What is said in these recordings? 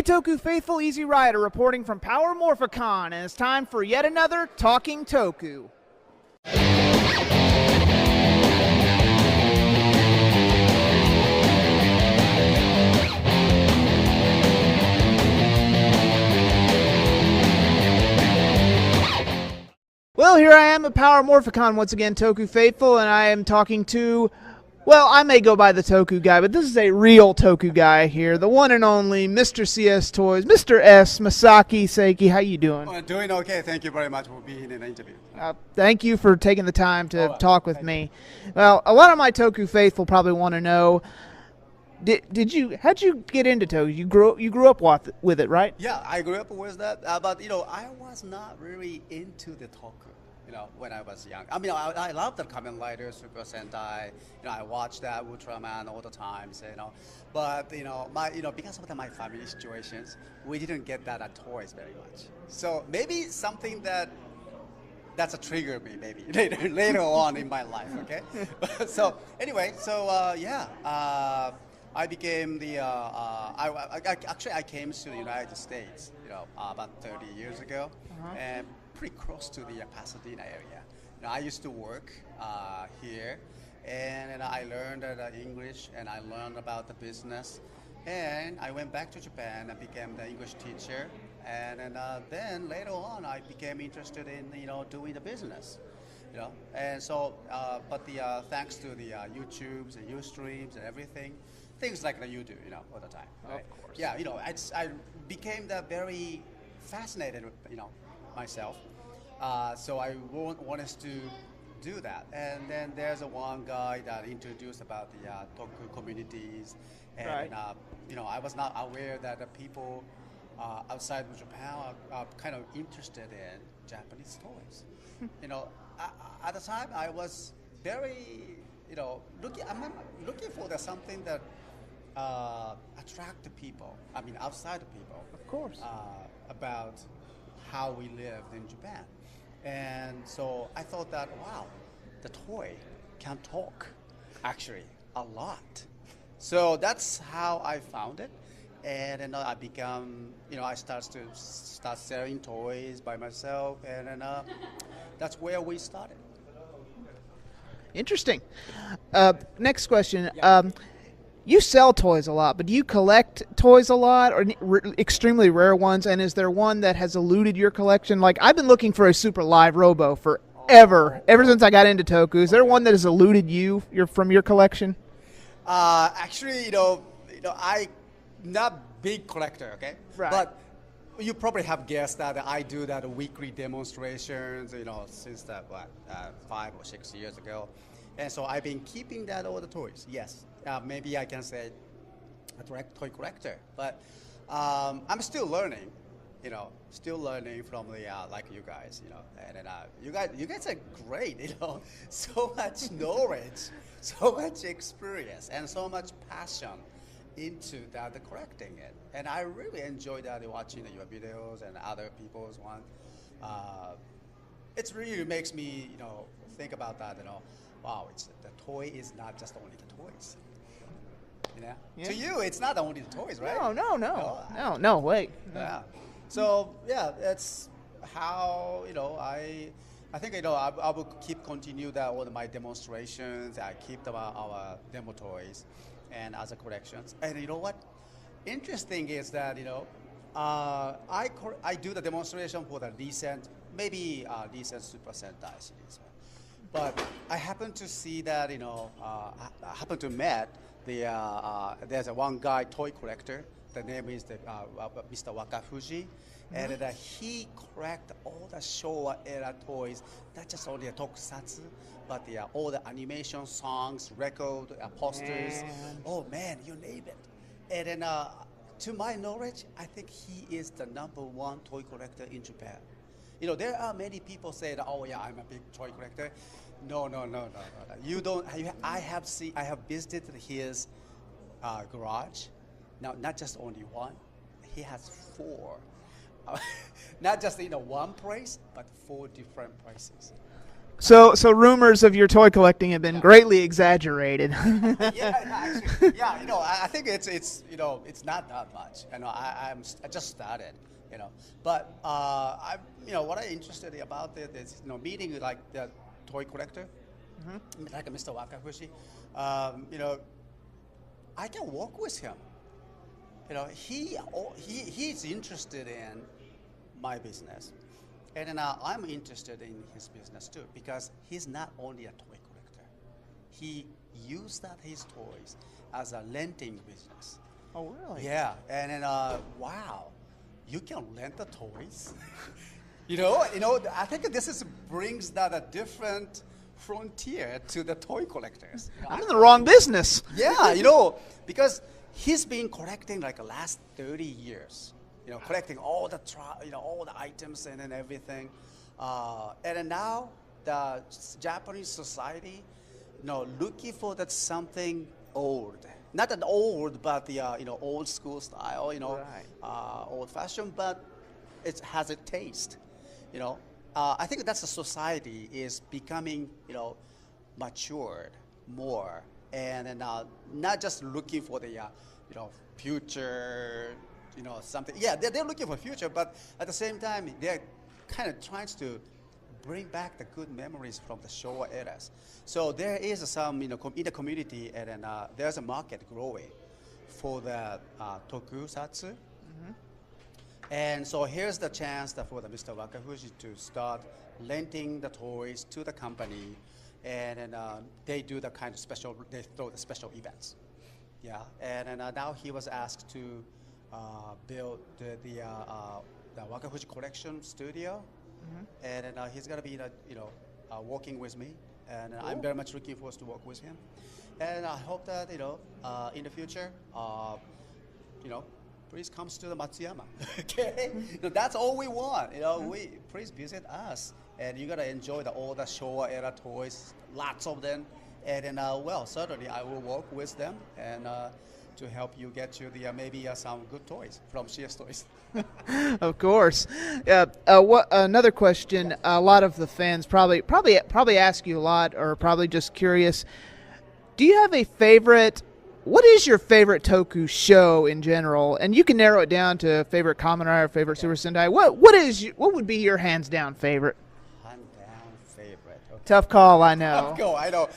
Toku faithful, Easy Rider reporting from Power Morphicon, and it's time for yet another Talking Toku. Well, here I am at Power Morphicon once again, Toku faithful, and I am talking to, well, I may go by the Toku guy, but this is a real Toku guy here, the one and only Mr. CSToys, Mr. S, Masaki, Seike. How you doing? Doing okay. Thank you very much for being in the interview. Thank you for taking the time to talk with me. Well, a lot of my Toku faithful probably want to know, how'd you get into Toku? You grew up with it, right? Yeah, I grew up with that, but I was not really into the Toku. When I was young. I mean, I love the Kamen Rider, Super Sentai. I watched that Ultraman all the time. But because of my family situations, we didn't get that at toys very much. So maybe something that's a trigger me maybe later on in my life. Okay. So anyway, I became the. I came to the United States. About 30 years ago, and pretty close to the Pasadena area. I used to work here, and I learned English, and I learned about the business, and I went back to Japan and became the English teacher, and then later on I became interested in doing the business, and so thanks to the YouTubes and Ustreams and everything. Things like that you do, all the time. Right? Of course. Yeah, I became that very fascinated, myself. So I wanted to do that. And then there's one guy that introduced about the Toku communities, and right. I was not aware that the people outside of Japan are kind of interested in Japanese toys. At the time I was very, looking for something that attract the people. I mean, outside the people. Of course. About how we lived in Japan, and so I thought that wow, the toy can talk, actually a lot. So that's how I found it, and then I become, I start selling toys by myself, and then that's where we started. Interesting. Next question. Yeah. You sell toys a lot, but do you collect toys a lot, or extremely rare ones? And is there one that has eluded your collection? Like, I've been looking for a Super Live Robo ever since I got into Toku. Is there one that has eluded you from your collection? Actually, I not big collector, okay? Right. But you probably have guessed that I do that weekly demonstrations, since 5 or 6 years ago. And so I've been keeping that all the toys, yes. Maybe I can say a toy collector, but I'm still learning, from the like you guys, and then you guys are great, so much knowledge, so much experience, and so much passion into that, the collecting it, and I really enjoy that watching your videos and other people's one. It really makes me, think about that, wow, the toy is not just only the toys. Yeah. To you, it's not only the toys, right? No, wait. Yeah. So yeah, that's how I think I will continue that all my demonstrations. I keep our demo toys and other collections. And you know what? Interesting is that I do the demonstration for the recent Super Sentai series. But I happen to see that I happen to met there's one guy toy collector. The name is Mr. Wakafuji, and he collect all the Showa era toys. Not just only the tokusatsu, but all the animation songs, record, posters. Man. Oh man, you name it. And then, to my knowledge, I think he is the #1 toy collector in Japan. There are many people say that, oh yeah, I'm a big toy collector. No. You don't. I have visited his garage. Now, not just only one. He has 4. Not just in one place, but 4 different places. So rumors of your toy collecting have been greatly exaggerated. Actually, I think it's it's not that much. I just started, but what I'm interested about it is meeting like the toy collector, like Mr. Wakafushi. I can work with him. He's interested in my business. And then I'm interested in his business too, because he's not only a toy collector. He used his toys as a renting business. Oh, really? Yeah, and then wow, you can rent the toys. I think this brings that a different frontier to the toy collectors. I'm in the wrong business. Yeah, because he's been collecting like the last 30 years. Collecting all the all the items and everything, and then now the Japanese society, looking for that something old, not an old, but the old school style, Right. old fashioned, but it has a taste, I think that's the society is becoming matured more, and then not just looking for the future. Something. Yeah, they're looking for future, but at the same time, they're kind of trying to bring back the good memories from the Showa eras. So there is some, in the community, and then there's a market growing for the tokusatsu. And so here's the chance for the Mr. Wakafuji to start renting the toys to the company, and then they do the kind of they throw the special events. Yeah, and then now he was asked to build the Wakafuji collection studio, and then he's gonna be working with me, and Cool. I'm very much looking forward to work with him, and I hope that in the future, please come to the Matsuyama. Okay, that's all we want. Please visit us, and you're gonna enjoy all the Showa era toys, lots of them, and then certainly I will work with them and. To help you get to the maybe some good toys from CSToys. Of course. What another question? A lot of the fans probably ask you a lot, or probably just curious. Do you have a favorite? What is your favorite Toku show in general? And you can narrow it down to favorite Kamen Rider, favorite Super Sentai. What would be your hands down favorite? Hands down favorite. Okay. Tough call, I know. Tough call, I know.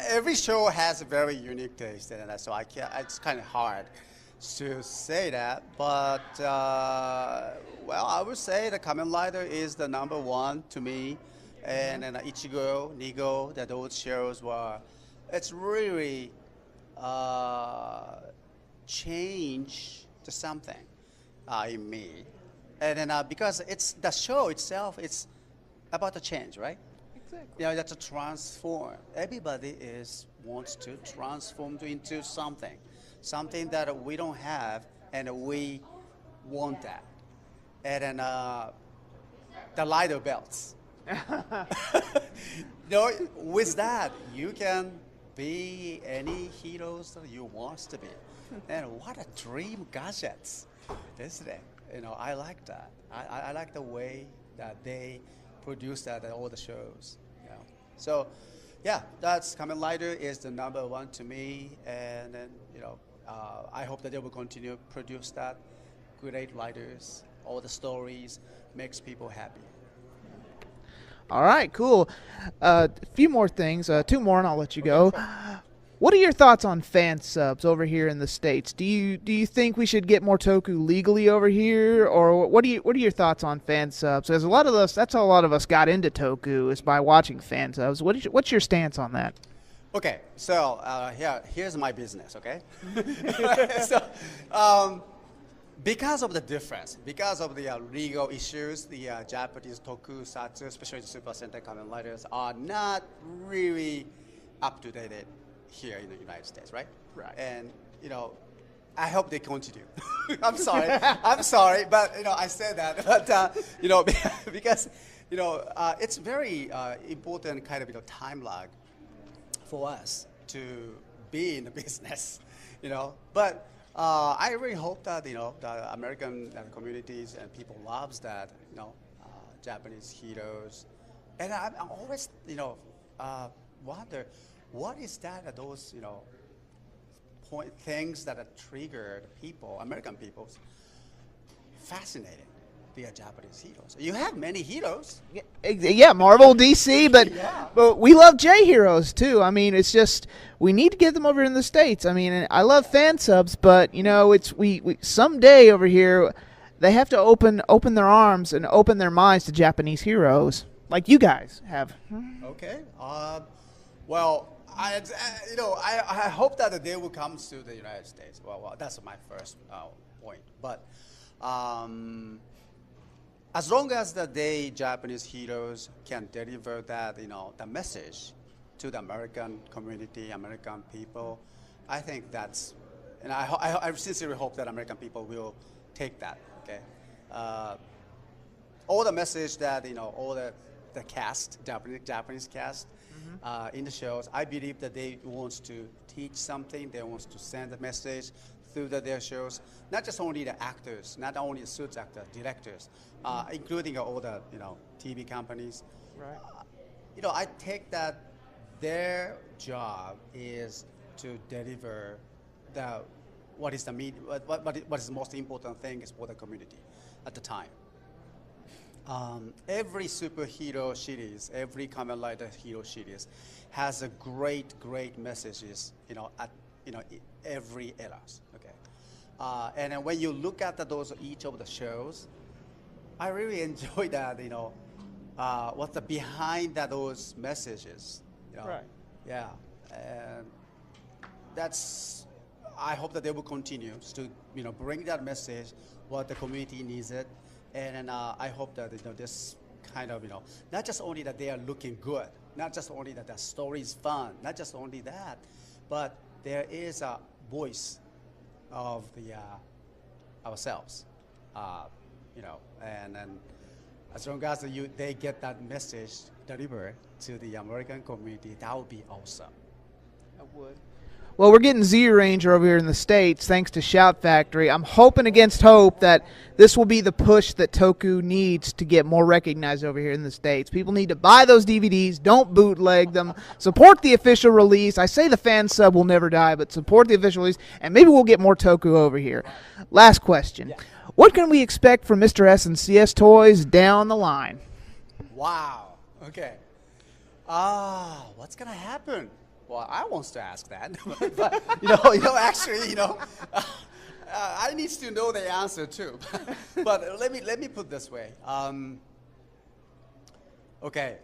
Every show has a very unique taste, and so I can't. It's kind of hard to say that, but I would say the Kamen Rider is the number one to me, and then Ichigo, Nigo, that those shows were. It's really changed to something in me, and then because it's the show itself, it's about the change, right? Exactly. That's to transform. Everybody wants to transform into something that we don't have, and we want that. And then the lighter belts. With that, you can be any heroes that you want to be. And what a dream gadgets, isn't it? I like that. I like the way that they produce that at all the shows. So, yeah, that's Kamen Rider is the number one to me, and then I hope that they will continue to produce that great writers. All the stories makes people happy. All right, cool. A few more things, two more, and I'll let you go. What are your thoughts on fan subs over here in the States? Do you think we should get more Toku legally over here, or what are your thoughts on fan subs? Because that's how a lot of us got into Toku, is by watching fan subs. What's your stance on that? Okay, so here's my business. Okay, so because of the difference, because of the legal issues, the Japanese tokusatsu, especially the Super Sentai Kamen Riders, are not really up to date here in the United States, right? Right. And I hope they continue. I'm sorry, but I said that, but because it's very important kind of time lag for us to be in the business, but. I really hope that the American communities and people loves that Japanese heroes And I'm always, wonder, what is that, those, things that have triggered people, American people, fascinating. The Japanese heroes. You have many heroes. Yeah, Marvel, DC, but Yeah. but we love J heroes too. I mean, it's just we need to get them over in the States. I mean, I love fan subs, but it's we someday over here they have to open their arms and open their minds to Japanese heroes like you guys have. Okay. Well, I hope that the day will come to the United States. Well, that's my first point. But as long as the Japanese heroes can deliver that, the message to the American community, American people, I think that's, and I sincerely hope that American people will take that. Okay, all the message that all the cast, Japanese cast in the shows, I believe that they want to teach something. They want to send a message through their shows, not just only the actors, not only the suits actors, directors, including all the TV companies. Right. I take that their job is to deliver what is the most important thing is for the community at the time. Every superhero series, every Kamen Rider hero series, has a great messages. At every eras. Okay, and then when you look at each of the shows, I really enjoy that. What's the behind those messages. Right. Yeah, and that's. I hope that they will continue to bring that message what the community needs it, and I hope that this kind of not just only that they are looking good, not just only that the story is fun, not just only that, but there is a voice of ourselves, and then as long as they get that message delivered to the American community, that would be awesome. I would. Well, we're getting Z Ranger over here in the States thanks to Shout Factory. I'm hoping against hope that this will be the push that Toku needs to get more recognized over here in the States. People need to buy those DVDs. Don't bootleg them. Support the official release. I say the fan sub will never die, but support the official release, and maybe we'll get more Toku over here. Last question. Yeah. What can we expect from Mr. S and CSToys down the line? Wow. Okay. What's going to happen? Well, I want to ask that, but actually, I need to know the answer too. But let me put it this way. Okay,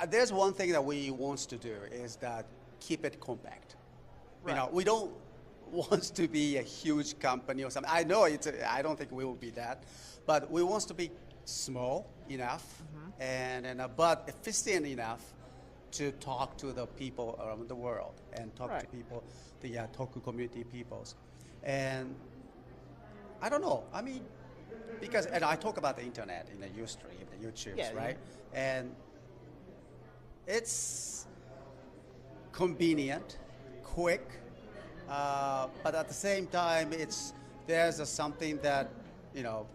there's one thing that we want to do is that keep it compact. Right. We don't want to be a huge company or something. I know I don't think we will be that, but we want to be small enough but efficient enough to talk to the people around the world and talk to people, the Toku community peoples. And I don't know, I mean, because and I talk about the internet in the Ustream, the YouTubes, right? Yeah. And it's convenient, quick, but at the same time, there's something that,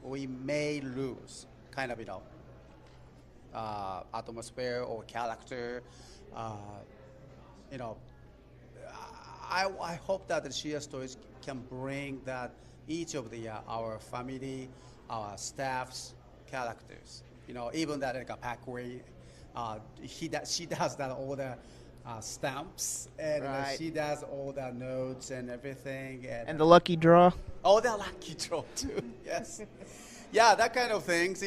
we may lose, kind of, atmosphere or character. I hope that the CSToys can bring that each of our family, our staff's characters. Even that like a Packway, she does that all the stamps and she does all the notes and everything. And the lucky draw. Oh, the lucky draw too. Yes. Yeah, that kind of things.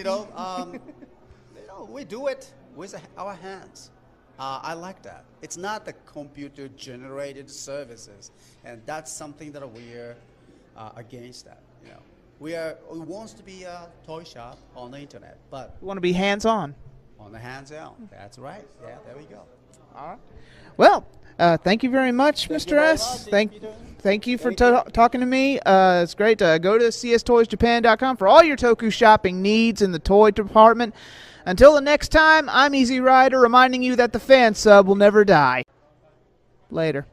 We do it with our hands. I like that. It's not the computer-generated services, and that's something that we're against. That we want to be a toy shop on the internet, but we want to be hands-on. On the hands-on. That's right. Yeah, there we go. All right. Well, thank you very much, Mr. S. Thank you for talking to me. It's great. Go to CSToysJapan.com for all your Toku shopping needs in the toy department. Until the next time, I'm Easy Rider reminding you that the fan sub will never die. Later.